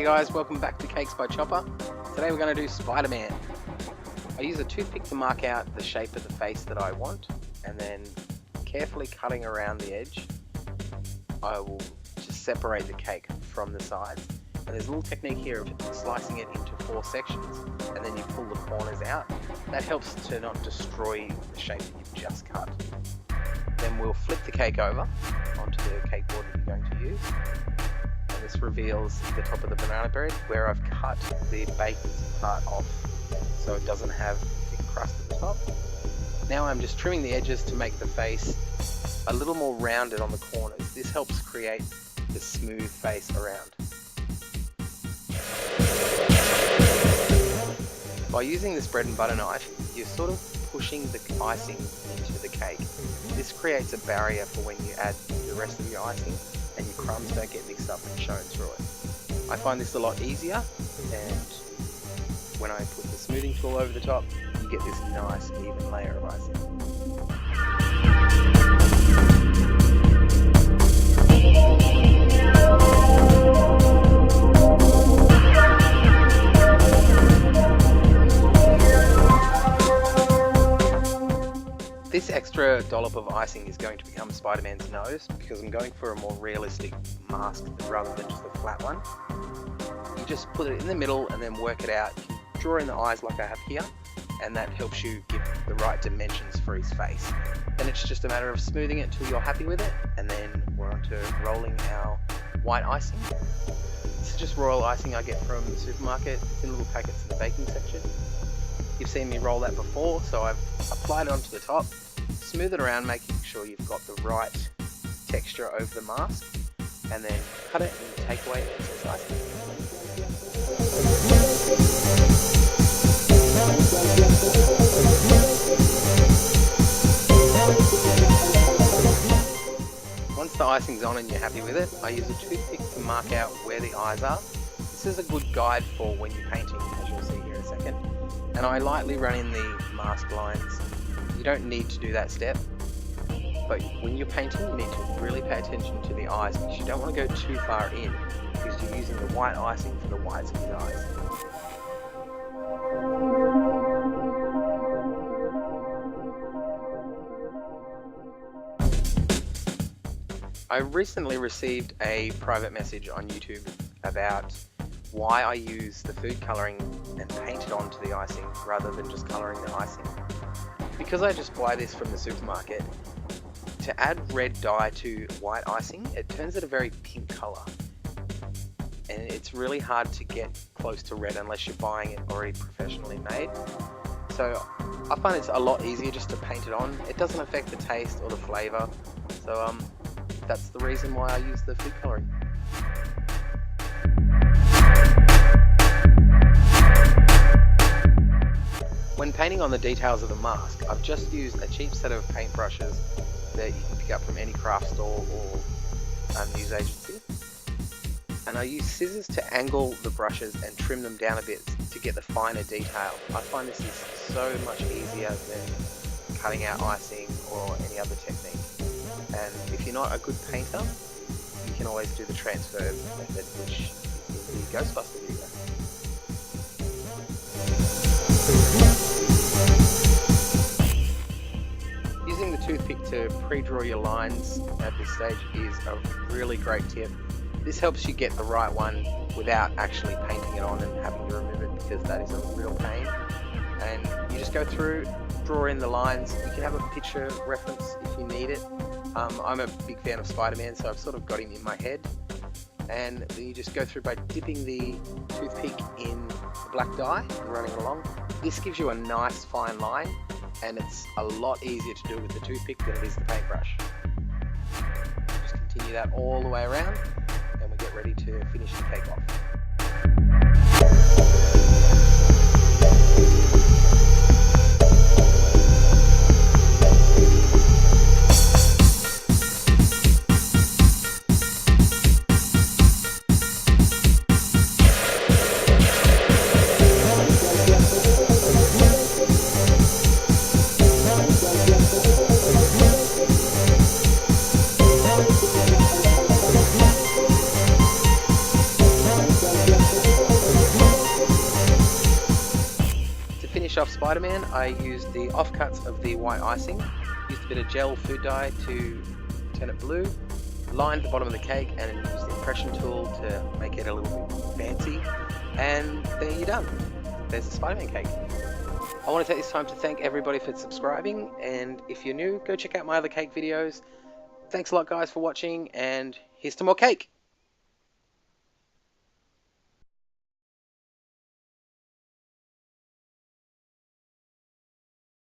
guys, welcome back to Cakes by Chopper. Today we're going to do Spider-Man. I use a toothpick to mark out the shape of the face that I want, and then carefully cutting around the edge, I will just separate the cake from the sides. And there's a little technique here of slicing it into 4 sections, and then you pull the corners out. That helps to not destroy the shape that you've just cut. Then we'll flip the cake over onto the cake board that you're going to use. And this reveals the top of the banana bread where I've cut the baked part off so it doesn't have thick crust at the top. Now I'm just trimming the edges to make the face a little more rounded on the corners. This helps create the smooth face around. By using this bread and butter knife, you're sort of pushing the icing into the cake. This creates a barrier for when you add the rest of your icing and your crumbs don't get mixed up and shown through it. I find this a lot easier, and when I put the smoothing tool over the top, you get this nice even layer of icing. This extra dollop of icing is going to become Spider-Man's nose because I'm going for a more realistic mask rather than just a flat one. You just put it in the middle and then work it out. You can draw in the eyes like I have here, and that helps you give the right dimensions for his face. Then it's just a matter of smoothing it until you're happy with it, and then we're on to rolling our white icing. This is just royal icing I get from the supermarket. It's in little packets in the baking section. You've seen me roll that before, so I've applied it onto the top. Smooth it around, making sure you've got the right texture over the mask, and then cut it and take away excess icing. Once the icing's on and you're happy with it, I use a toothpick to mark out where the eyes are. This is a good guide for when you're painting, as you'll see here in a second. And I lightly run in the mask lines. You don't need to do that step, but when you're painting you need to really pay attention to the eyes because you don't want to go too far in because you're using the white icing for the whites of his eyes. I recently received a private message on YouTube about why I use the food colouring and paint it onto the icing rather than just colouring the icing. Because I just buy this from the supermarket, to add red dye to white icing, it turns it a very pink colour. And it's really hard to get close to red unless you're buying it already professionally made. So I find it's a lot easier just to paint it on. It doesn't affect the taste or the flavour. So that's the reason why I use the food colouring. When painting on the details of the mask, I've just used a cheap set of paintbrushes that you can pick up from any craft store or news agency. And I use scissors to angle the brushes and trim them down a bit to get the finer detail. I find this is so much easier than cutting out icing or any other technique. And if you're not a good painter, you can always do the transfer method, which is in the Ghostbuster video. Using the toothpick to pre-draw your lines at this stage is a really great tip. This helps you get the right one without actually painting it on and having to remove it because that is a real pain. And you just go through, draw in the lines. You can have a picture reference if you need it. I'm a big fan of Spider-Man, so I've sort of got him in my head. And then you just go through by dipping the toothpick in the black dye and running it along. This gives you a nice fine line, and it's a lot easier to do with the toothpick than it is the paintbrush. Just continue that all the way around, and we get ready to finish the cake off. finish off Spider-Man, I used the offcuts of the white icing, used a bit of gel food dye to turn it blue, lined the bottom of the cake, and then used the impression tool to make it a little bit fancy, and there you're done. There's the Spider-Man cake. I want to take this time to thank everybody for subscribing, and if you're new, go check out my other cake videos. Thanks a lot guys for watching, and here's to more cake!